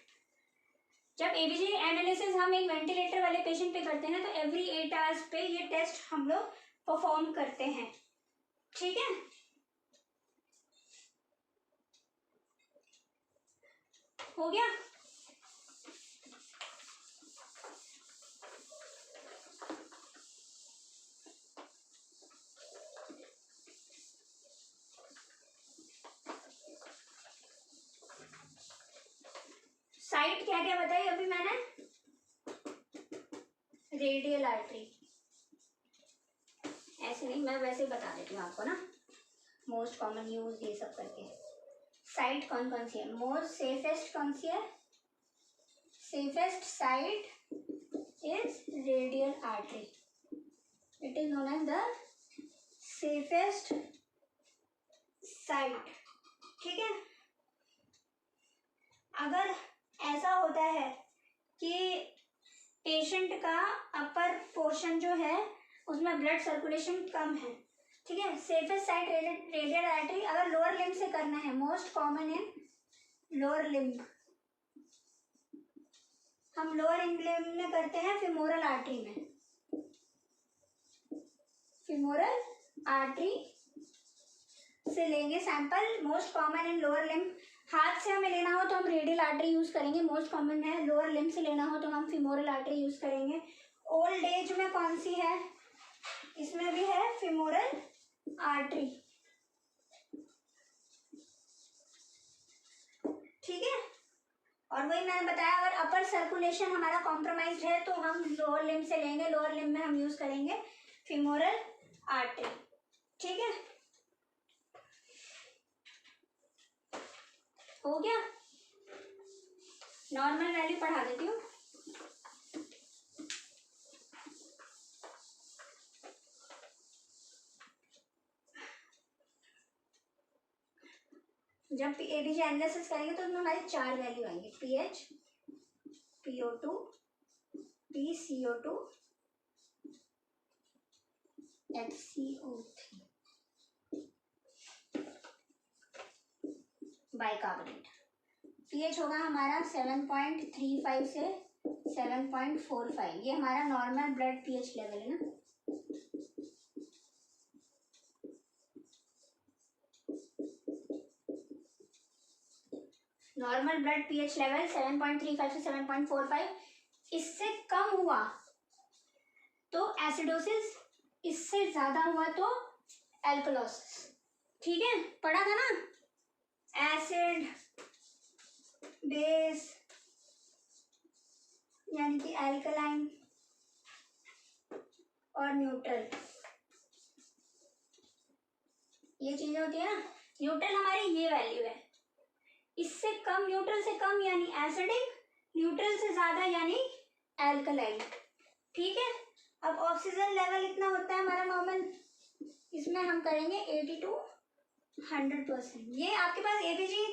Speaker 1: जब एबीजी एनालिसिस हम एक वेंटिलेटर वाले पेशेंट पे करते हैं तो एवरी 8 आवर्स पे ये टेस्ट हम लोग परफॉर्म करते हैं, ठीक है। हो गया। साइट क्या क्या बताई अभी मैंने? रेडियल आर्टरी, ऐसे नहीं, मैं वैसे ही बता देती हूँ आपको ना, मोस्ट कॉमन यूज ये सब करके। साइट कौन कौन सी है? मोस्ट सेफेस्ट कौन सी है? Safest site is radial artery, it is known as the safest site, ठीक है। अगर ऐसा होता है कि पेशेंट का अपर पोर्शन जो है उसमें ब्लड सर्कुलेशन कम है, ठीक है, सेफेस्ट साइट रेडियल आर्टरी। अगर लोअर लिम्ब से करना है, most common in lower limb, हम लोअर लिम्ब में करते हैं फिमोरल आर्टरी में। फिमोरल आर्टरी से लेंगे sample, most common in lower limb. हाथ से हमें लेना हो तो हम रेडियल आर्टरी यूज करेंगे, मोस्ट कॉमन है। लोअर लिम्ब से लेना हो तो हम फिमोरल आर्टरी यूज करेंगे। ओल्ड एज में कौन सी है? इसमें भी है फिमोरल आर्टरी, ठीक है। और वही मैंने बताया, अगर अपर सर्कुलेशन हमारा कॉम्प्रोमाइज्ड है तो हम लोअर लिम्ब से लेंगे, लोअर लिम्ब में हम यूज करेंगे फिमोरल आर्टरी, ठीक है। हो गया। नॉर्मल वैल्यू पढ़ा देती हूँ। जब एबीजी एनालिसिस करेंगे तो उसमें हमारी 4 वैल्यू आएंगे, pH, PO2, PCO2, FCO3, bicarbonate. PH होगा हमारा 7.35 से 7.45, ये हमारा नॉर्मल ब्लड पीएच लेवल है ना। नॉर्मल ब्लड पीएच लेवल 7.35 से 7.45, इससे कम हुआ तो एसिडोसिस, इससे ज्यादा हुआ तो एल्कलोसिस, ठीक है, पढ़ा था ना। एसिड बेस यानी कि एल्कलाइन और न्यूट्रल, ये चेंज होती है ना। न्यूट्रल हमारी ये वैल्यू है, इससे कम, न्यूट्रल से कम यानी एसिडिक, न्यूट्रल से ज्यादा यानी एल्कलाइन। ठीक है, अब ऑक्सीजन लेवल इतना होता है हमारा नॉर्मल, इसमें हम करेंगे 80 to 100%। ये आपके पास एबीजी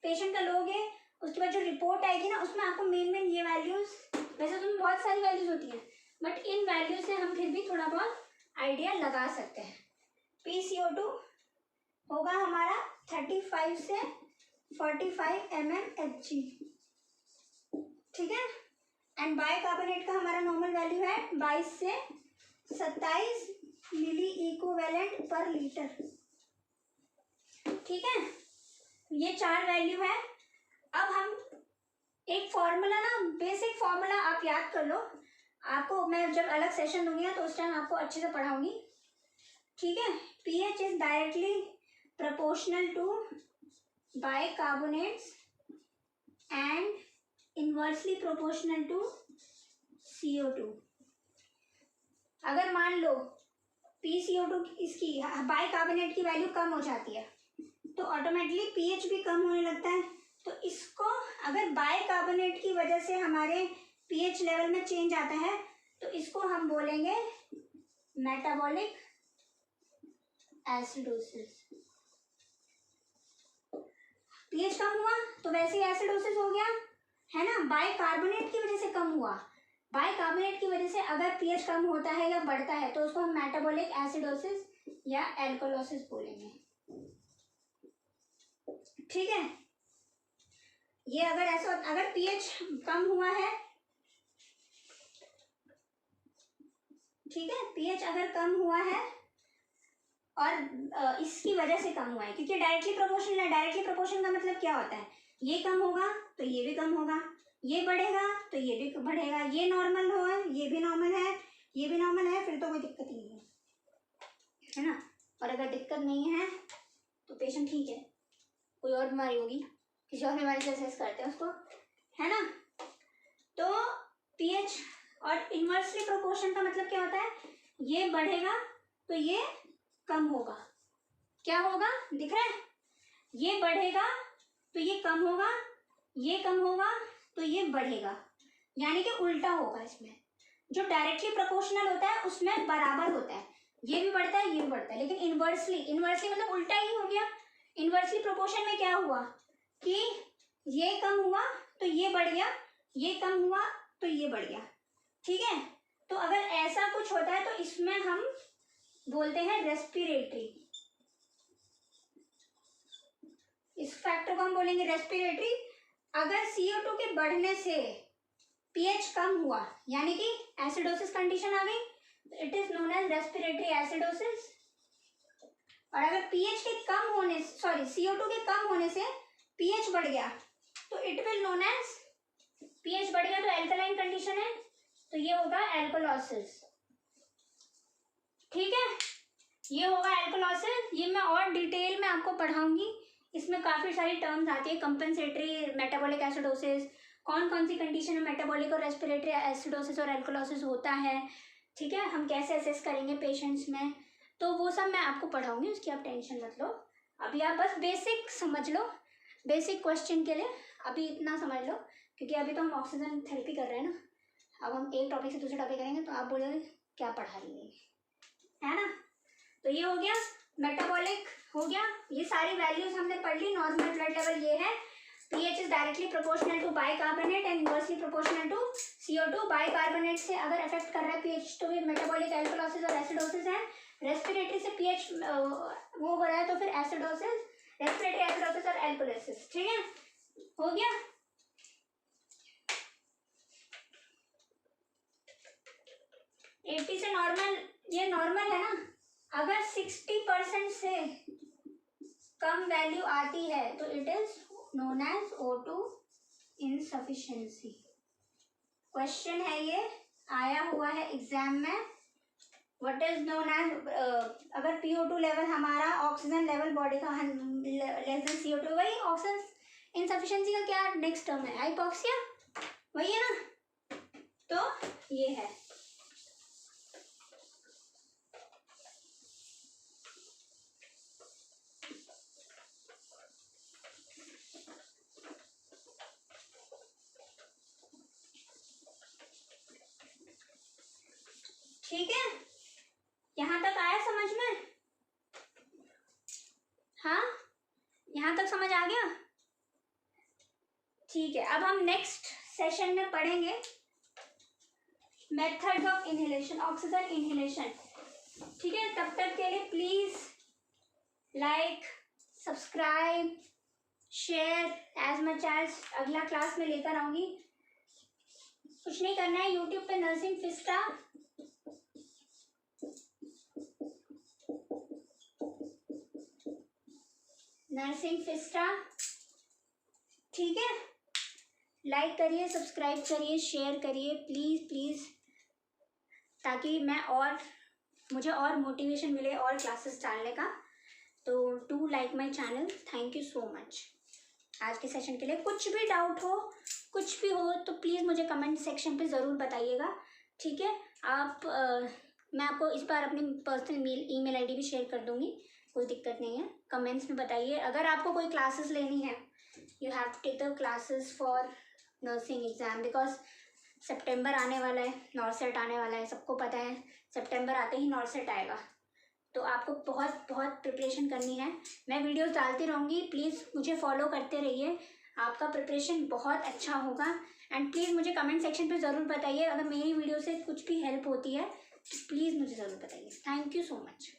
Speaker 1: पेशेंट का लोगे, उसके बाद जो रिपोर्ट आएगी ना उसमें आपको मेन ये वैल्यूज, वैसे तो बहुत सारी वैल्यूज होती हैं बट इन वैल्यू से हम फिर भी थोड़ा बहुत आइडिया लगा सकते हैं। PCO2 होगा हमारा 35 से 45 mmHg, ठीक है। एंड बाइकार्बोनेट का हमारा नॉर्मल वैल्यू है 22 से 27 मिली इक्विवेलेंट पर लीटर, ठीक है। ये 4 वैल्यू है। अब हम एक फॉर्मूला ना, बेसिक फॉर्मूला आप याद कर लो, आपको मैं जब अलग सेशन दूंगी ना तो उस टाइम आपको अच्छे से पढ़ाऊंगी, ठीक है। pH is directly proportional to bicarbonates and inversely proportional to CO2। अगर मान लो PCO2 इसकी बाइकार्बोनेट की वैल्यू कम हो जाती है तो ऑटोमेटिकली pH भी कम होने लगता है। तो इसको अगर बाइकार्बोनेट की वजह से हमारे pH लेवल में चेंज आता है तो इसको हम बोलेंगे मेटाबॉलिक एसिडोसिस। pH कम हुआ तो वैसे ही एसिडोसिस हो गया, है ना। बाइकार्बोनेट की वजह से कम हुआ, बाइकार्बोनेट की वजह से अगर pH कम होता है या बढ़ता है तो उसको हम मेटाबॉलिक एसिडोसिस या एल्कोलोसिस बोलेंगे, ठीक है। ये अगर ऐसा, अगर pH कम हुआ है, ठीक है, pH अगर कम हुआ है और इसकी वजह से कम हुआ है, क्योंकि डायरेक्टली प्रोपोर्शनल है। डायरेक्टली प्रोपोर्शन का मतलब क्या होता है, ये कम होगा तो ये भी कम होगा, ये बढ़ेगा तो ये भी बढ़ेगा, ये नॉर्मल हो, ये भी नॉर्मल है, ये भी नॉर्मल है, फिर तो कोई दिक्कत ही नहीं है ना। और अगर दिक्कत नहीं है तो पेशेंट ठीक है, कोई और बीमारी होगी, किसी और बीमारी से असेस करते हैं उसको, है ना। तो pH और इनवर्सली प्रोपोर्शन का मतलब क्या होता है, ये बढ़ेगा तो ये कम होगा, क्या होगा दिख रहा है, ये बढ़ेगा तो ये कम होगा, ये कम होगा तो ये बढ़ेगा, यानी कि उल्टा होगा। इसमें जो डायरेक्टली प्रोपोर्शनल होता है उसमें बराबर होता है, ये भी बढ़ता है ये भी बढ़ता है, लेकिन इनवर्सली, इनवर्सली मतलब उल्टा ही हो गया। इनवर्सली प्रोपोर्शन में क्या हुआ कि ये कम हुआ तो ये बढ़ गया, ये कम हुआ तो ये बढ़ गया, ठीक है। तो अगर ऐसा कुछ होता है तो इसमें हम बोलते हैं रेस्पिरेटरी, इस फैक्टर को हम बोलेंगे रेस्पिरेटरी। अगर CO2 के बढ़ने से pH कम हुआ यानी कि एसिडोसिस कंडीशन आ गई, it is known as respiratory acidosis. और अगर pH के कम होने, सॉरी CO2 के कम होने से pH बढ़ गया तो it will known as, pH बढ़ गया तो एल्कलाइन कंडीशन है तो ये होगा एल्कोलोसिस, ठीक है। ये होगा एल्कोलोसिस। ये मैं और डिटेल में आपको पढ़ाऊंगी, इसमें काफ़ी सारी टर्म्स आती है, कंपेंसेटरी मेटाबॉलिक एसिडोसिस, कौन कौन सी कंडीशन में मेटाबॉलिक और रेस्पिरेटरी एसिडोसिस और एल्कोलोसिस होता है, ठीक है, हम कैसे असेस करेंगे पेशेंट्स में, तो वो सब मैं आपको पढ़ाऊंगी, उसकी आप टेंशन मत लो। अभी आप बस बेसिक समझ लो, बेसिक क्वेश्चन के लिए अभी इतना समझ लो, क्योंकि अभी तो हम ऑक्सीजन थेरेपी कर रहे हैं ना। अब हम एक टॉपिक से दूसरे टॉपिक करेंगे तो आप बोलोगे क्या पढ़ा रही है ना। तो ये हो गया मेटाबॉलिक, हो गया, ये सारी वैल्यूज हमने पढ़ ली। नॉर्मल ब्लड लेवल ये है, pH is directly proportional to bicarbonate and inversely proportional to CO2। Bicarbonate से अगर अफेक्ट कर रहा है pH तो भी मेटाबॉलिक एल्कोलोसिस और एसिडोसिस है। रेस्पिरेटरी से pH वो हो रहा है तो फिर एसिडोसिस, रेस्पिरेटरी एसिडोसिस और एल्कोलोसिस, ठीक है, हो गया। एट्टी से नॉर्मल, ये नॉर्मल है ना। अगर 60% से कम वैल्यू आती है तो it is known as O2 insufficiency. Question है, ये आया हुआ है एग्जाम में। व्हाट इज नोन एज, अगर PO2 लेवल हमारा ऑक्सीजन लेवल बॉडी का लेस देन CO2, वही ऑक्सीजन इनसफिशिएंसी का क्या नेक्स्ट टर्म है, हाइपोक्सिया, वही है ना। तो ये है, ठीक है, यहाँ तक आया समझ में? हाँ, यहाँ तक समझ आ गया? ठीक है, अब हम नेक्स्ट सेशन में पढ़ेंगे methods of inhalation, oxygen inhalation. ठीक है, तब तक के लिए please like, subscribe, share as much as. अगला क्लास में लेकर आऊंगी। कुछ नहीं करना है, यूट्यूब पे नर्सिंग फिस्टा ठीक है, लाइक करिए, सब्सक्राइब करिए, शेयर करिए प्लीज प्लीज, ताकि मुझे और मोटिवेशन मिले और क्लासेस डालने का। तो do like my channel. Thank you so much आज के सेशन के लिए। कुछ भी डाउट हो, कुछ भी हो तो प्लीज़ मुझे कमेंट सेक्शन पे ज़रूर बताइएगा। ठीक है, मैं आपको इस बार अपनी पर्सनल ईमेल आईडी भी शेयर कर दूँगी, कोई दिक्कत नहीं है। कमेंट्स में बताइए। अगर आपको कोई क्लासेस लेनी है, you have to take the classes for nursing exam, because सितंबर आने वाला है, नॉर्सेट आने वाला है, सबको पता है सितंबर आते ही नॉर्सेट आएगा। तो आपको बहुत बहुत प्रिपरेशन करनी है। मैं वीडियोस डालती रहूँगी, प्लीज़ मुझे फॉलो करते रहिए, आपका प्रिपरेशन बहुत अच्छा होगा। एंड प्लीज़ मुझे कमेंट सेक्शन पे ज़रूर बताइए, अगर मेरी वीडियो से कुछ भी हेल्प होती है तो प्लीज़ मुझे ज़रूर बताइए। Thank you so much.